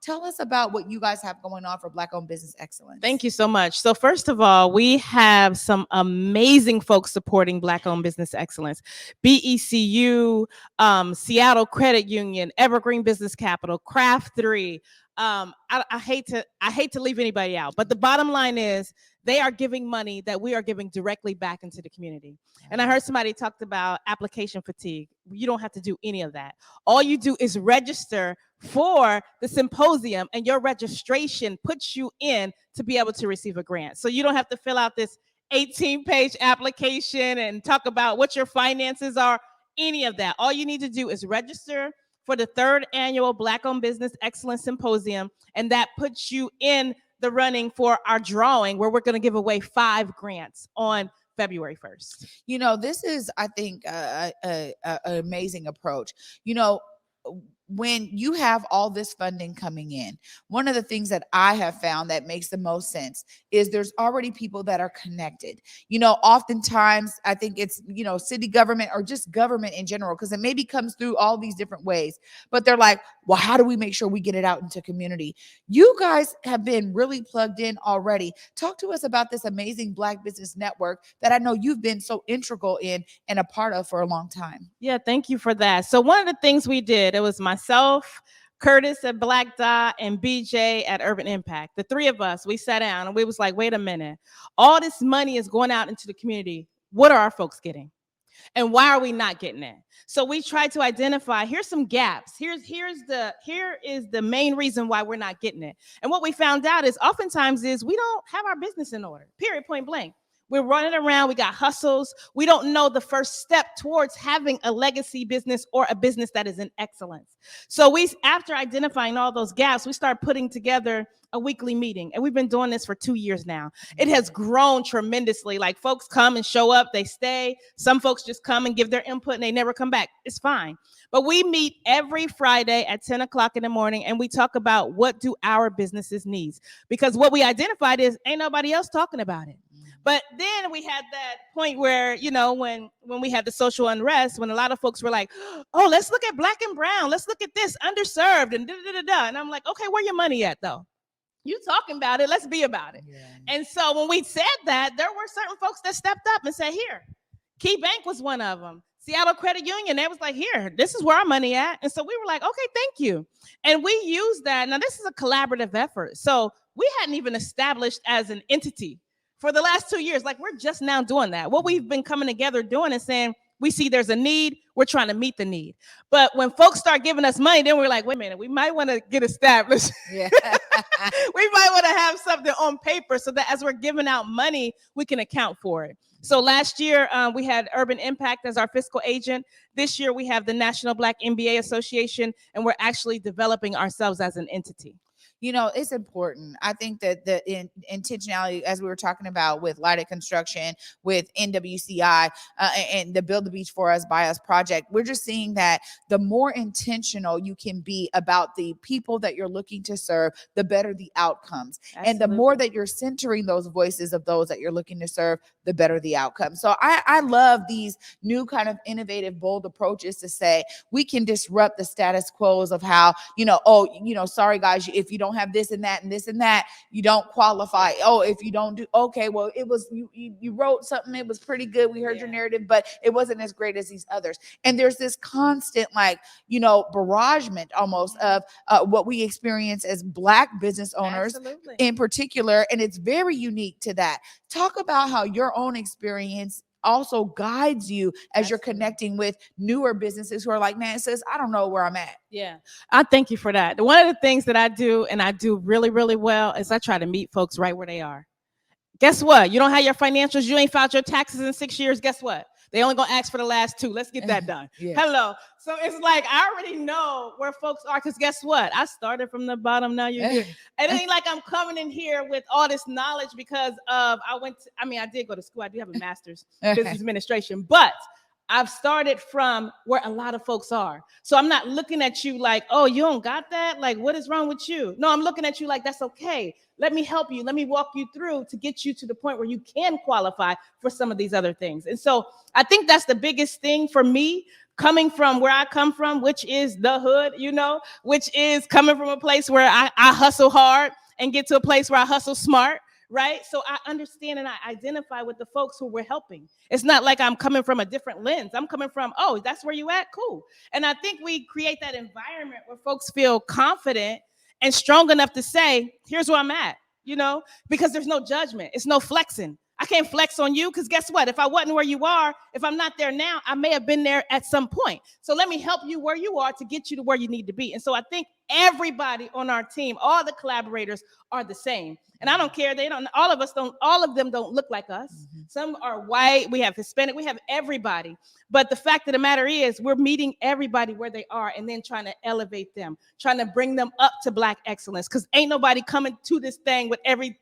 Tell us about what you guys have going on for Black-owned business excellence. Thank you so much. So first of all, we have some amazing folks supporting Black-owned business excellence. BECU, Seattle Credit Union, Evergreen Business Capital, Craft 3. I hate to leave anybody out, but the bottom line is they are giving money that we are giving directly back into the community. And I heard somebody talked about application fatigue. You don't have to do any of that. All you do is register for the symposium, and your registration puts you in to be able to receive a grant. So you don't have to fill out this 18-page application and talk about what your finances are, any of that. All you need to do is register for the 3rd annual Black-owned Business Excellence Symposium, and that puts you in the running for our drawing, where we're going to give away 5 grants on February 1st. You know, this is, I think, an amazing approach. You know, when you have all this funding coming in, one of the things that I have found that makes the most sense is there's already people that are connected. You know, oftentimes I think it's, you know, city government or just government in general, because it maybe comes through all these different ways, but they're like, well, how do we make sure we get it out into community? You guys have been really plugged in already. Talk to us about this amazing Black business network that I know you've been so integral in and a part of for a long time. Yeah, thank you for that. So one of the things we did, it was myself, Curtis at Black Dot, and BJ at Urban Impact. The 3 of us, we sat down and we was like, wait a minute, all this money is going out into the community. What are our folks getting? And why are we not getting it? So we tried to identify, here's some gaps. Here is the main reason why we're not getting it. And what we found out is oftentimes is we don't have our business in order, period, point blank. We're running around, we got hustles. We don't know the first step towards having a legacy business or a business that is in excellence. So after identifying all those gaps, we started putting together a weekly meeting. And we've been doing this for 2 years now. It has grown tremendously. Like, folks come and show up, they stay. Some folks just come and give their input and they never come back. It's fine. But we meet every Friday at 10 o'clock in the morning and we talk about what do our businesses need. Because what we identified is ain't nobody else talking about it. But then we had that point where, you know, when we had the social unrest, when a lot of folks were like, oh, let's look at Black and brown. Let's look at this, underserved, and da-da-da-da. And I'm like, okay, where your money at, though? You talking about it, let's be about it. Yeah. And so when we said that, there were certain folks that stepped up and said, here. Key Bank was one of them. Seattle Credit Union, they was like, here, this is where our money at. And so we were like, okay, thank you. And we used that. Now, this is a collaborative effort. So we hadn't even established as an entity for the last 2 years. Like, we're just now doing that. What we've been coming together doing is saying, we see there's a need, we're trying to meet the need. But when folks start giving us money, then we're like, wait a minute, we might want to get established. Yeah. We might want to have something on paper so that as we're giving out money, we can account for it. So last year, we had Urban Impact as our fiscal agent. This year, we have the National Black MBA Association, and we're actually developing ourselves as an entity. You know, it's important. I think that the intentionality, as we were talking about with Lighted Construction, with NWCI, and the Build the Beach for Us, by Us project, we're just seeing that the more intentional you can be about the people that you're looking to serve, the better the outcomes. Absolutely. And the more that you're centering those voices of those that you're looking to serve, the better the outcome. So I love these new kind of innovative, bold approaches to say we can disrupt the status quos of how, you know, oh, you know, sorry guys, if you don't have this and that and this and that, you don't qualify. Oh, if you don't do, okay, well, it was, you wrote something, it was pretty good, we heard your narrative, but it wasn't as great as these others. And there's this constant, like, you know, barragement almost of what we experience as Black business owners. Absolutely. In particular, and it's very unique to that. Talk about how your own experience also guides you as you're connecting with newer businesses who are like, man, sis, I don't know where I'm at. Yeah, I thank you for that. One of the things that I do, and I do really, really well, is I try to meet folks right where they are. Guess what? You don't have your financials, you ain't filed your taxes in 6 years. Guess what? They only gonna ask for the last 2. Let's get that done. Yeah. Hello. So it's like, I already know where folks are, because guess what? I started from the bottom, now you're here. It ain't like I'm coming in here with all this knowledge because of, I did go to school. I do have a master's in business administration, but I've started from where a lot of folks are. So I'm not looking at you like, oh, you don't got that? Like, what is wrong with you? No, I'm looking at you like, that's okay. Let me help you. Let me walk you through to get you to the point where you can qualify for some of these other things. And so I think that's the biggest thing for me, coming from where I come from, which is the hood, which is coming from a place where I hustle hard and get to a place where I hustle smart, right? So I understand and I identify with the folks who we're helping. It's not like I'm coming from a different lens. I'm coming from, oh, that's where you at? Cool. And I think we create that environment where folks feel confident and strong enough to say, here's where I'm at, because there's no judgment. It's no flexing. I can't flex on you because guess what? If I wasn't where you are, if I'm not there now, I may have been there at some point. So let me help you where you are to get you to where you need to be. And so I think everybody on our team, all the collaborators are the same. And I don't care. All of them don't look like us. Mm-hmm. Some are white. We have Hispanic. We have everybody. But the fact of the matter is we're meeting everybody where they are and then trying to elevate them, trying to bring them up to Black excellence. Because ain't nobody coming to this thing with every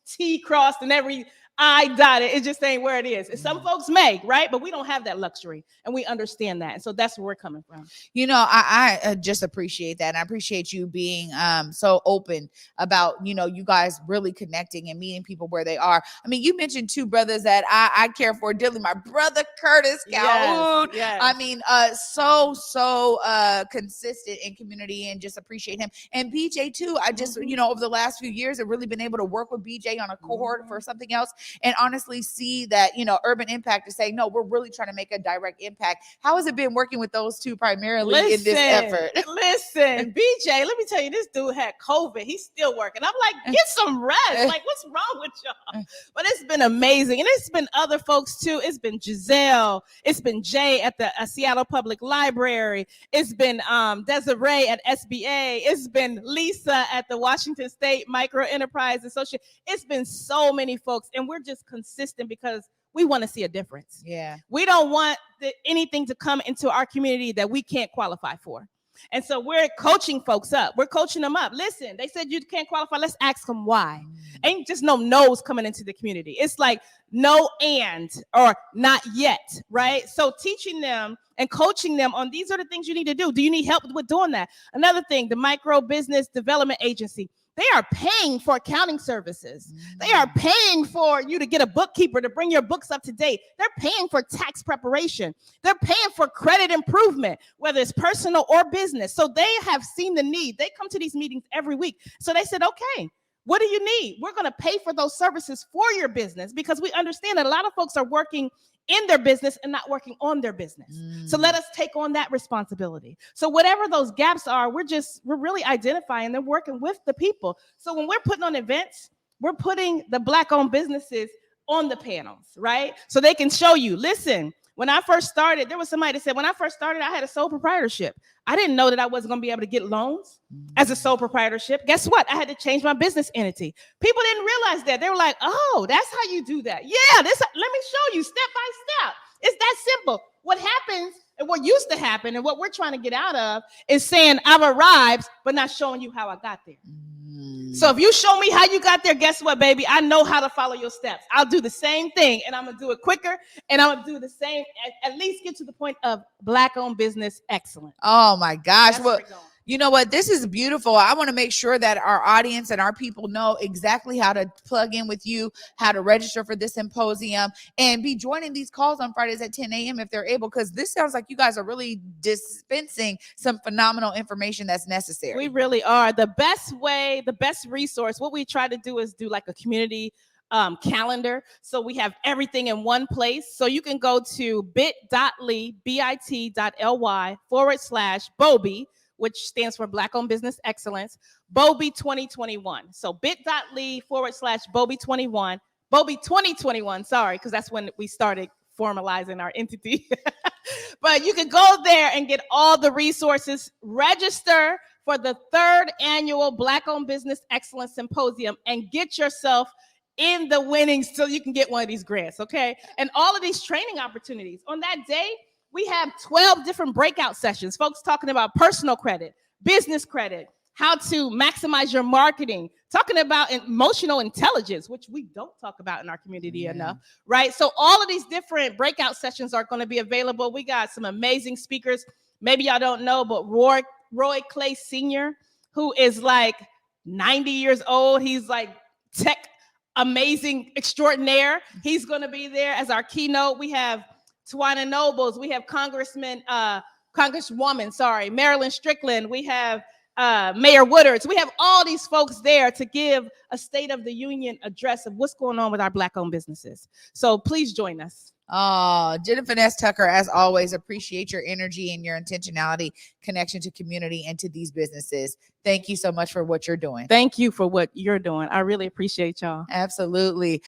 T crossed and every I dotted. It just ain't where it is. Some folks may, right? But we don't have that luxury, and we understand that. And so that's where we're coming from. I just appreciate that. And I appreciate you being so open about, you guys really connecting and meeting people where they are. I mean, you mentioned two brothers that I care for dearly. My brother, Curtis Calhoun. Yes. I mean, so consistent in community and just appreciate him. And BJ too. I just, over the last few years, I've really been able to work with BJ on a cohort for something else. And honestly see that, Urban Impact is saying, no, we're really trying to make a direct impact. How has it been working with those two primarily in this effort? Listen, BJ, let me tell you, this dude had COVID. He's still working. I'm like, get some rest. Like, what's wrong with y'all? But it's been amazing. And it's been other folks too. It's been Giselle. It's been Jay at the Seattle Public Library. It's been Desiree at SBA. It's been Lisa at the Washington State Micro Enterprise Association. It's been so many folks. And we're just consistent because we want to see a difference. Yeah. We don't want anything to come into our community that we can't qualify for. And so we're coaching folks up. We're coaching them up. Listen, they said you can't qualify. Let's ask them why. Ain't just no no's coming into the community. It's like no and or not yet, right? So teaching them and coaching them on these are the things you need to do. Do you need help with doing that? Another thing, the Micro Business Development Agency. They are paying for accounting services. They are paying for you to get a bookkeeper to bring your books up to date. They're paying for tax preparation. They're paying for credit improvement, whether it's personal or business. So they have seen the need. They come to these meetings every week. So they said, okay, what do you need? We're going to pay for those services for your business because we understand that a lot of folks are working in their business and not working on their business. So let us take on that responsibility. So whatever those gaps are, we're really identifying them, working with the people. So when we're putting on events, we're putting the Black-owned businesses on the panels, right? So they can show you, listen, when I first started, there was somebody that said, when I first started, I had a sole proprietorship. I didn't know that I wasn't going to be able to get loans as a sole proprietorship. Guess what? I had to change my business entity. People didn't realize that. They were like, oh, that's how you do that. Yeah, let me show you step by step. It's that simple. What happens and what used to happen and what we're trying to get out of is saying I've arrived, but not showing you how I got there. So if you show me how you got there, guess what, baby? I know how to follow your steps. I'll do the same thing, and I'm going to do it quicker, and I'm going to do the same, at least get to the point of Black-owned business excellence. Oh, my gosh. Well, you know what? This is beautiful. I want to make sure that our audience and our people know exactly how to plug in with you, how to register for this symposium, and be joining these calls on Fridays at 10 a.m. if they're able, because this sounds like you guys are really dispensing some phenomenal information that's necessary. We really are. The best way, the best resource, what we try to do is do like a community calendar. So we have everything in one place. So you can go to bit.ly, bit.ly/BOBI, which stands for Black-owned Business Excellence, BOBI 2021. So bit.ly/BOBI 21, BOBI 2021, sorry, because that's when we started formalizing our entity. But you can go there and get all the resources, register for the 3rd annual Black-owned Business Excellence Symposium, and get yourself in the winnings so you can get one of these grants, okay? And all of these training opportunities. On that day, we have 12 different breakout sessions, folks talking about personal credit, business credit, how to maximize your marketing, talking about emotional intelligence, which we don't talk about in our community enough, right? So all of these different breakout sessions are going to be available. We got some amazing speakers. Maybe y'all don't know, but Roy Clay Sr., who is like 90 years old. He's like tech amazing extraordinaire. He's going to be there as our keynote. We have Tawana Nobles. We have Congresswoman, Marilyn Strickland. We have Mayor Woodards. We have all these folks there to give a State of the Union address of what's going on with our Black-owned businesses. So please join us. Jenefenesse Tucker, as always, appreciate your energy and your intentionality, connection to community and to these businesses. Thank you so much for what you're doing. Thank you for what you're doing. I really appreciate y'all. Absolutely.